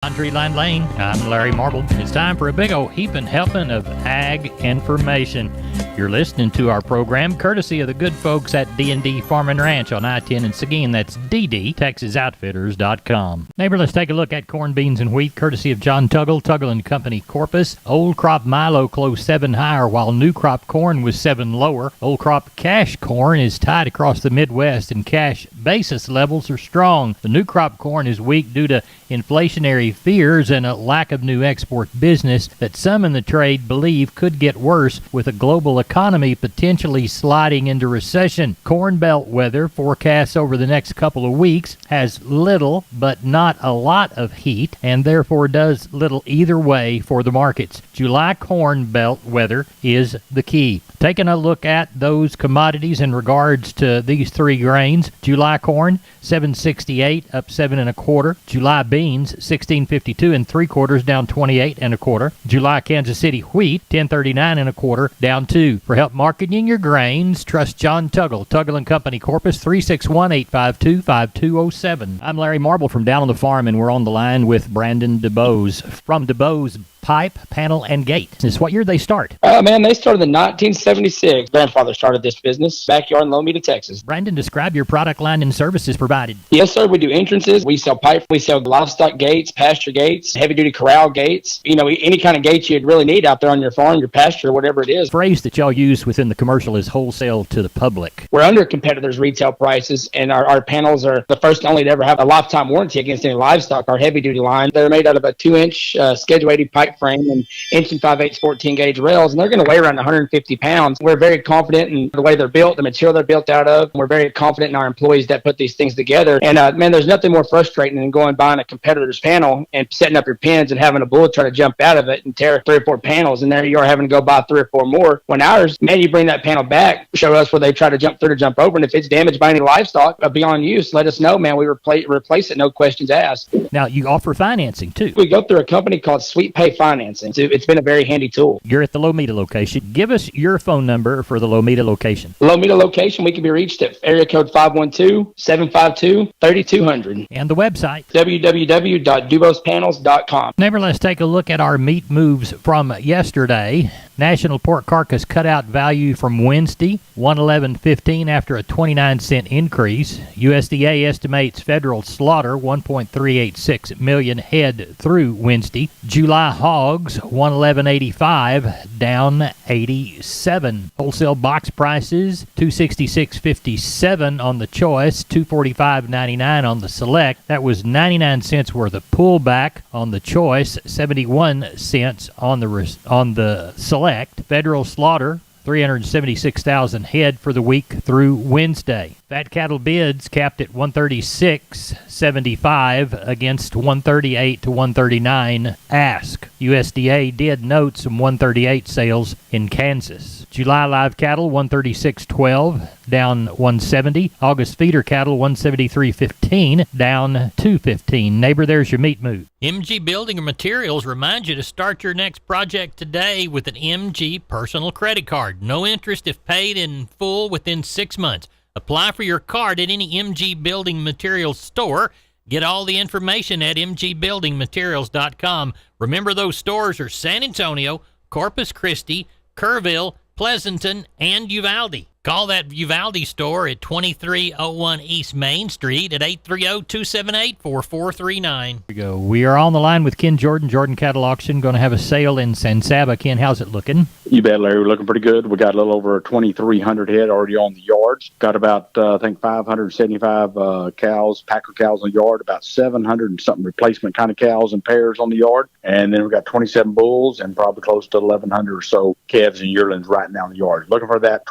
Country Line Lane, I'm Larry Marble. It's time for a big old heaping helping of ag information. You're listening to our program courtesy of the good folks at D&D Farm and Ranch on I-10 in Seguin. That's ddtexasoutfitters.com. Neighbor, let's take a look at corn, beans, and wheat courtesy of John Tuggle and Company, Corpus. Old crop milo closed 7 higher while new crop corn was 7 lower. Old crop cash corn is tied across the Midwest and cash basis levels are strong. The new crop corn is weak due to inflationary fears and a lack of new export business that some in the trade believe could get worse with a global economy potentially sliding into recession. Corn Belt weather forecasts over the next couple of weeks has little but not a lot of heat and therefore does little either way for the markets. July Corn Belt weather is the key. Taking a look at those commodities in regards to these 3 grains. July corn, $7.68, up 7 1/4. July beans, $16.52 3/4, down 28 1/4. July Kansas City wheat, $10.39 1/4, down 2. For help marketing your grains, trust John Tuggle and Company, Corpus, 361-852-5207. I'm Larry Marble from down on the farm, and we're on the line with Brandon DeBose from DeBose Pipe, Panel, and Gate. This is what year they start? Man, they started in 1976. Grandfather started this business, backyard in Lomita, Texas. Brandon, describe your product line and services provided. Yes, sir. We do entrances. We sell pipe. We sell livestock gates, pasture gates, heavy-duty corral gates. You know, any kind of gates you'd really need out there on your farm, your pasture, whatever it is. The phrase that y'all use within the commercial is wholesale to the public. We're under competitors' retail prices, and our panels are the first and only to ever have a lifetime warranty against any livestock. Our heavy-duty line, they're made out of a 2-inch Schedule 80 pipe frame and 1 5/8 14-gauge rails, and they're going to weigh around 150 pounds. We're very confident in the way they're built, the material they're built out of. We're very confident in our employees that put these things together. And, man, there's nothing more frustrating than going buying a competitor's panel and setting up your pins and having a bull try to jump out of it and tear 3 or 4 panels, and there you are having to go buy 3 or 4 more. When ours, man, you bring that panel back, show us where they try to jump through to jump over, and if it's damaged by any livestock beyond use, let us know, man. We replace it, no questions asked. Now, you offer financing, too. We go through a company called Sweet Pay Financing. It's been a very handy tool. You're at the Lomita location. Give us your phone number for the Lomita location. Lomita location, we can be reached at area code 512-752-3200. And the website? www.dubospanels.com. Neighbor, let's take a look at our meat moves from yesterday. National pork carcass cutout value from Wednesday, $111.15 after a 29-cent increase. USDA estimates federal slaughter 1.386 million head through Wednesday. July hogs, $111.85, down 87. Wholesale box prices, $266.57 on the choice, $245.99 on the select. That was 99 cents worth of pullback on the choice, 71 cents on the select. Federal slaughter, 376,000 head for the week through Wednesday. Fat cattle bids capped at 136.75 against 138 to 139 ask. USDA did note some 138 sales in Kansas. July live cattle 136.12 down 170. August feeder cattle 173.15 down 215. Neighbor, there's your meat move. MG Building Materials reminds you to start your next project today with an MG personal credit card. No interest if paid in full within 6 months. Apply for your card at any MG Building Materials store. Get all the information at mgbuildingmaterials.com. Remember, those stores are San Antonio, Corpus Christi, Kerrville, Pleasanton, and Uvalde. Call that Uvalde store at 2301 East Main Street at 830-278-4439. We are on the line with Ken Jordan Cattle Auction. Going to have a sale in San Saba. Ken, how's it looking? You bet, Larry. We're looking pretty good. We got a little over 2,300 head already on the yards. Got about, 575 cows, packer cows on the yard, about 700 and something replacement kind of cows and pairs on the yard. And then we got 27 bulls and probably close to 1,100 or so calves and yearlings right now in the yard. Looking for that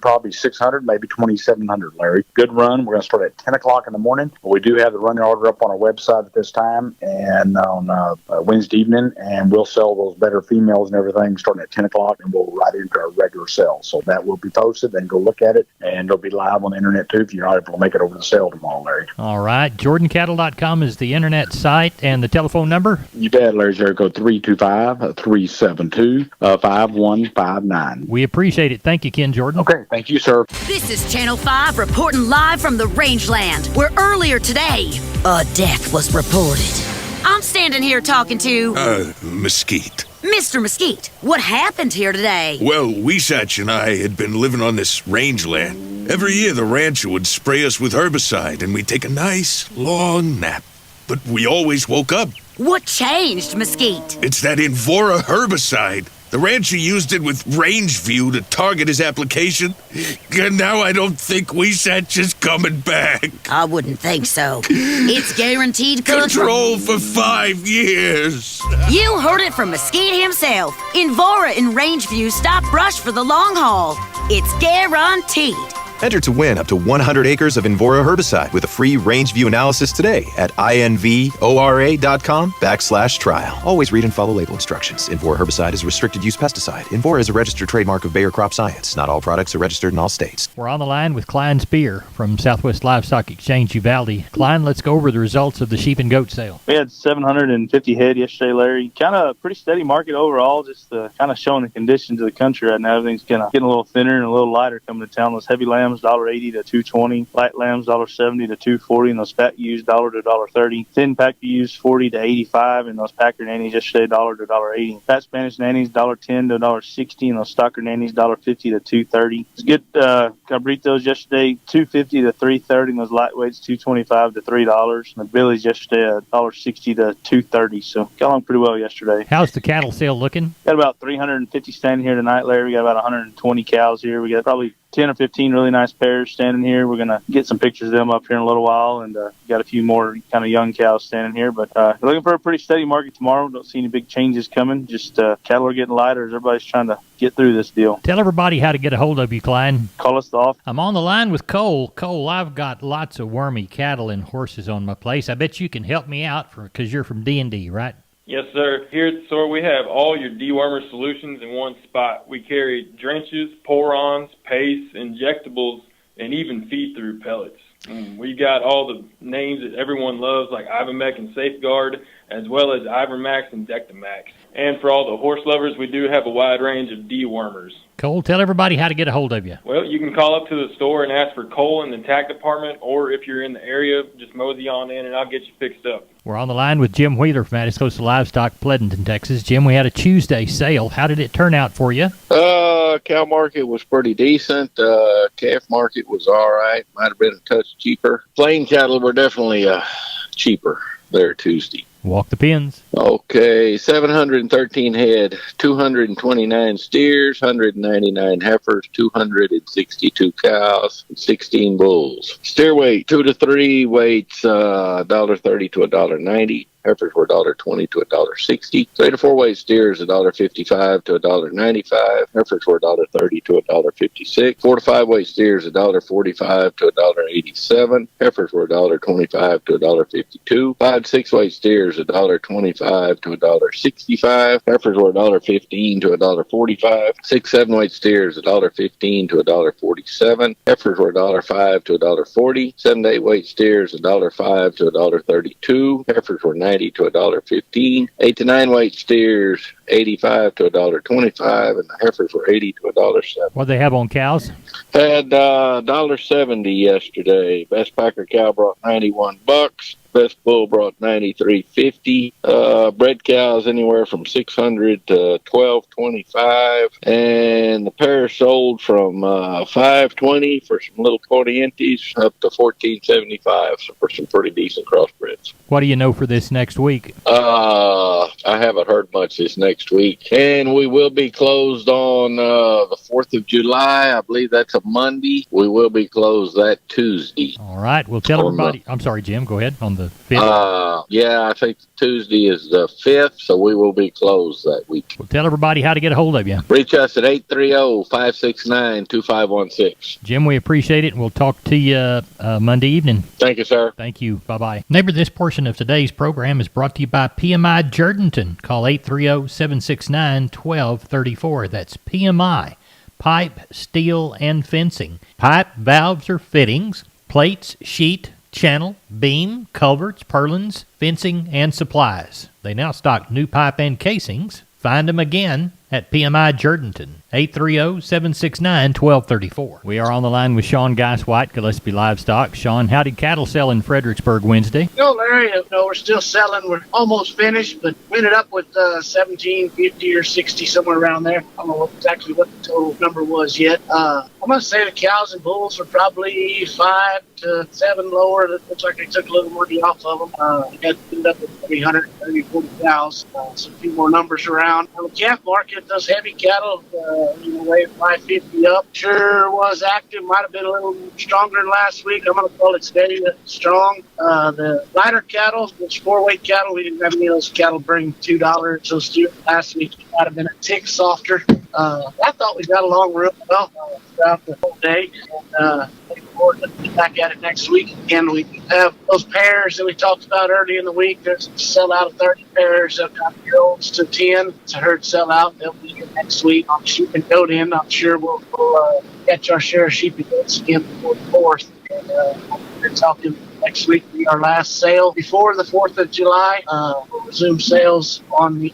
probably 600, maybe 2,700, Larry. Good run. We're going to start at 10 o'clock in the morning. We do have the running order up on our website at this time and on Wednesday evening, and we'll sell those better females and everything starting at 10 o'clock, and we'll right into our regular sale. So that will be posted. Then go look at it, and it'll be live on the internet too if you're not able to make it over the sale tomorrow, Larry. All right. JordanCattle.com is the internet site, and the telephone number? You bet, Larry. Area code 325-372-5159. We appreciate it. Thank you, Ken Jordan. Okay. Thank you, sir. This is Channel 5 reporting live from the rangeland, where earlier today, a death was reported. I'm standing here talking to... Mesquite. Mr. Mesquite. What happened here today? Well, Weesatch and I had been living on this rangeland. Every year the rancher would spray us with herbicide and we'd take a nice, long nap. But we always woke up. What changed, Mesquite? It's that Invora herbicide. The rancher used it with range view to target his application. And now I don't think Weesatch is coming back. I wouldn't think so. It's guaranteed Control for 5 years. You heard it from Mesquite himself. Invora and Rangeview stop brush for the long haul. It's guaranteed. Enter to win up to 100 acres of Invora herbicide with a free range view analysis today at invora.com/trial. Always read and follow label instructions. Invora herbicide is a restricted use pesticide. Invora is a registered trademark of Bayer Crop Science. Not all products are registered in all states. We're on the line with Klein Spear from Southwest Livestock Exchange Uvalde. Klein, let's go over the results of the sheep and goat sale. We had 750 head yesterday, Larry. Kind of pretty steady market overall, just kind of showing the conditions of the country right now. Everything's kind of getting a little thinner and a little lighter coming to town. Those heavy lambs, $1.80 to $2.20. Light lambs, $1.70 to $2.40. And those fat ewes, $1 to $1.30. Thin pack ewes, $40 to $85. And those packer nannies yesterday, $1 to $1.80. Fat Spanish nannies, $1.10 to $1.60. And those stocker nannies, $1.50 to $2.30. It's good cabritos yesterday, $2.50 to $3.30. And those lightweights, $2.25 to $3. And the billies yesterday, $1.60 to $2.30. So got along pretty well yesterday. How's the cattle sale looking? Got about 350 standing here tonight, Larry. We got about 120 cows here. We got probably 10 or 15 really nice pairs standing here. We're going to get some pictures of them up here in a little while, and got a few more kind of young cows standing here. But looking for a pretty steady market tomorrow. Don't see any big changes coming. Just cattle are getting lighter as everybody's trying to get through this deal. Tell everybody how to get a hold of you, Klein. Call us off. I'm on the line with Cole. Cole, I've got lots of wormy cattle and horses on my place. I bet you can help me out because you're from D&D, right? Yes, sir. Here at the store, we have all your Dewormer Solutions in one spot. We carry drenches, pour-ons, paste, injectables, and even feed-through pellets. We got all the names that everyone loves, like Ivomec and Safeguard, as well as Ivermax and Dectomax. And for all the horse lovers, we do have a wide range of dewormers. Cole, tell everybody how to get a hold of you. Well, you can call up to the store and ask for Cole in the tack department, or if you're in the area, just mosey on in and I'll get you fixed up. We're on the line with Jim Wheeler from Addis Coastal Livestock, Pleasanton, Texas. Jim, we had a Tuesday sale. How did it turn out for you? Cow market was pretty decent. Calf market was all right. Might have been a touch cheaper. Plain cattle were definitely cheaper there Tuesday. Walk the pins. Okay, 713 head, 229 steers, 199 heifers, 262 cows, and 16 bulls. Steer weight, 2 to 3 weights, $1.30 to $1.90. Heifers were $1.20 to $1.60. 3 to 4 weight steers, $1.55 to $1.95. Heifers were $1.30 to $1.56. 4 to 5 weight steers, $1.45 to $1.87. Heifers were $1.25 to $1.52. 5 to 6 weight steers, $1.25 to $1.65. Heifers were $1.15 to $1.45. 6 7 weight steers, $1.15 to $1.47. Heifers were $1.05 to $1.40. 7 to 8 weight steers, $1.05 to $1.32. Heifers were $90 to $1.15. 8 to 9 weight steers, $85 to $1.25, and the heifers were $80 to $1.07. What do they have on cows? Had $1.70 yesterday. Best packer cow brought $91. Best bull brought $93.50. Bred cows anywhere from $600 to $12.25, and the pair sold from $5.20 for some little Corrientes up to $14.75 for some pretty decent crossbreds. What do you know for this next week? I haven't heard much this next week, and we will be closed on the 4th of July. I believe that's a Monday. We will be closed that Tuesday. All right. Well, tell everybody. I'm sorry, Jim. Go ahead. On the 5th? Yeah, I think Tuesday is the 5th, so we will be closed that week. Well, tell everybody how to get a hold of you. Reach us at 830-569-2516. Jim, we appreciate it, and we'll talk to you Monday evening. Thank you, sir. Thank you. Bye-bye. Neighbor, this portion of today's program is brought to you by PMI Jordanton. Call 830-769-1234. That's PMI, pipe, steel, and fencing. Pipe, valves, or fittings, plates, sheet, channel, beam, culverts, purlins, fencing, and supplies. They now stock new pipe and casings. Find them again at PMI Jordanton, 830-769-1234. We are on the line with Sean Geiswhite, Gillespie Livestock. Sean, how did cattle sell in Fredericksburg Wednesday? Larry, we're still selling. We're almost finished, but we ended up with 1750 or 60, somewhere around there. I don't know exactly what the total number was yet. I'm going to say the cows and bulls are probably 5 to 7 lower. It looks like they took a little money off of them. We had to end up with 340 cows, so a few more numbers around. The calf market, those heavy cattle, weigh 550 up. Sure was active. Might have been a little stronger than last week. I'm going to call it steady but strong. The lighter cattle, which 4-weight cattle, we didn't have any of those cattle bring $2. So last week it might have been a tick softer. I thought we got along real well throughout the whole day. And looking forward to be back at it next week. Again, we have those pairs that we talked about early in the week. There's a sellout of 30 pairs of 9-year-olds to 10. It's a herd sellout. They'll be here next week on sheep and goat end. I'm sure we'll catch our share of sheep and goats again before the 4th. And we're talking next week will be our last sale before the 4th of July. We'll resume sales on the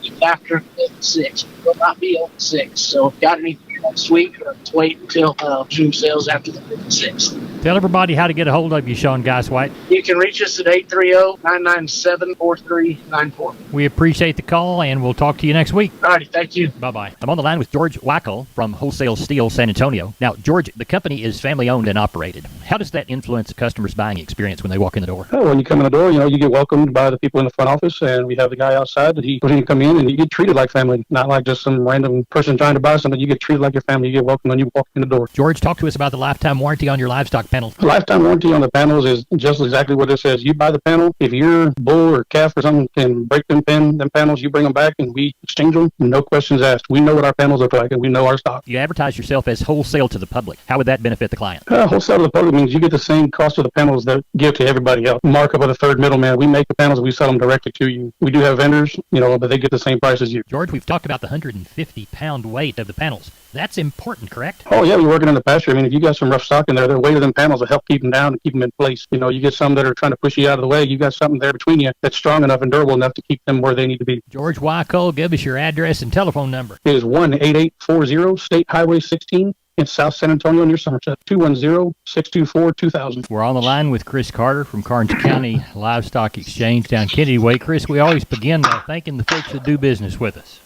week after the 6th. Will not be open 6. So if you got anything next week, or wait until resume sales after the 6th. Tell everybody how to get a hold of you, Sean Geiswhite. You can reach us at 830-997-4394. We appreciate the call, and we'll talk to you next week. All righty, thank you. Bye-bye. I'm on the line with George Wackel from Wholesale Steel San Antonio. Now, George, the company is family-owned and operated. How does that influence a customer's buying experience when they walk in the door? When you come in the door, you get welcomed by the people in the front office, and we have the guy outside that when you come in, and you get treated like family, not like just some random person trying to buy something. You get treated like your family. You get welcomed when you walk in the door. George, talk to us about the lifetime warranty on your livestock panels. The lifetime warranty on the panels is just exactly what it says. You buy the panel. If your bull or calf or something can break them panels, you bring them back, and we exchange them. No questions asked. We know what our panels look like, and we know our stock. You advertise yourself as wholesale to the public. How would that benefit the client? Wholesale to the public means you get the same cost of the panels that give to everybody else. Markup of the third middleman. We make the panels, we sell them directly to you. We do have vendors, but they get the same price as you. George, we've talked about the 150-pound weight of the panels. That's important, correct? Oh, yeah, we're working in the pasture. I mean, if you got some rough stock in there, the weight of them panels will help keep them down and keep them in place. You get some that are trying to push you out of the way. You got something there between you that's strong enough and durable enough to keep them where they need to be. George Wackel, give us your address and telephone number. It is 18840 State Highway 16 in South San Antonio near Somerset, 210-624-2000. We're on the line with Chris Carter from Carnegie County Livestock Exchange down Kennedy Way. Chris, we always begin by thanking the folks that do business with us.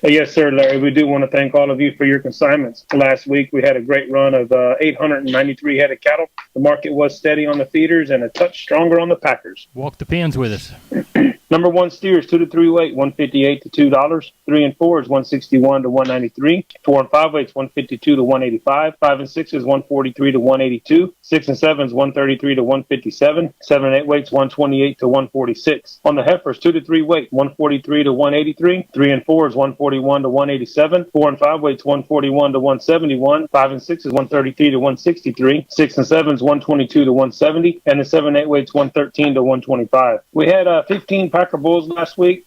Yes, sir, Larry. We do want to thank all of you for your consignments. Last week, we had a great run of 893 head of cattle. The market was steady on the feeders and a touch stronger on the packers. Walk the pens with us. Number 1 steers, 2 to 3 weight, $158 to $2. 3 and 4 is $161 to $193. 4 and 5 weights, $152 to $185. 5 and 6 is $143 to $182. 6 and 7 is $133 to $157. 7 and 8 weights, $128 to $146. On the heifers, 2 to 3 weight, $143 to $183. 3 and 4 is $141 to $187. 4 and 5 weights, $141 to $171. 5 and 6 is $133 to $163. 6 and 7 is $122 to $170. And the 7 and 8 weights, $113 to $125. We had 15 Packer bulls last week.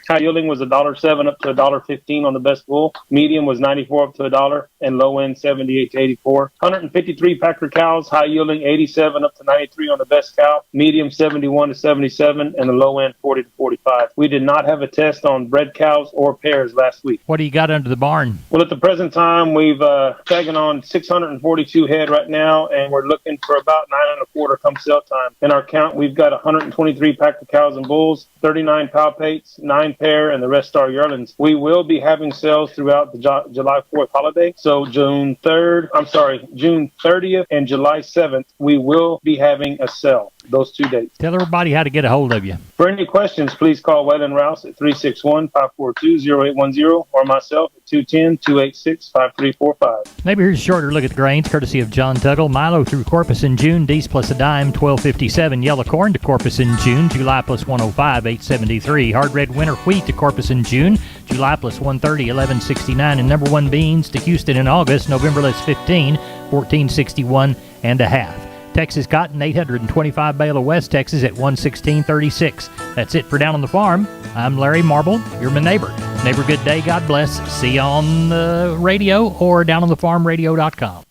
High yielding was $1.07 up to $1.15 on the best bull. Medium was 94 up to $1, and low end 78 to 84. 153 Packer cows. High yielding 87 up to 93 on the best cow. Medium 71 to 77, and the low end 40 to 45. We did not have a test on bred cows or pairs last week. What do you got under the barn? Well, at the present time, we've tagging on 642 head right now, and we're looking for about 9 1/4 come sale time. In our count, we've got 123 Packer cows and bulls, 39 palpates, 9 pair, and the rest are yearlings. We will be having sales throughout the July 4th holiday. So June 30th and July 7th, we will be having a sale. Those 2 dates. Tell everybody how to get a hold of you. For any questions, please call Waylon Rouse at 361-542-0810 or myself at 210-286-5345. Maybe here's a shorter look at the grains, courtesy of John Tuggle. Milo through Corpus in June, D's plus a dime, $12.57. Yellow corn to Corpus in June, July plus 105, $8.73. Hard red winter wheat to Corpus in June, July plus 130, $11.69. And number 1 beans to Houston in August, November less 15, $14.61 and a half. Texas cotton, 825 bale of West Texas at $116.36. That's it for Down on the Farm. I'm Larry Marble. You're my neighbor. Neighbor, good day. God bless. See you on the radio or downonthefarmradio.com.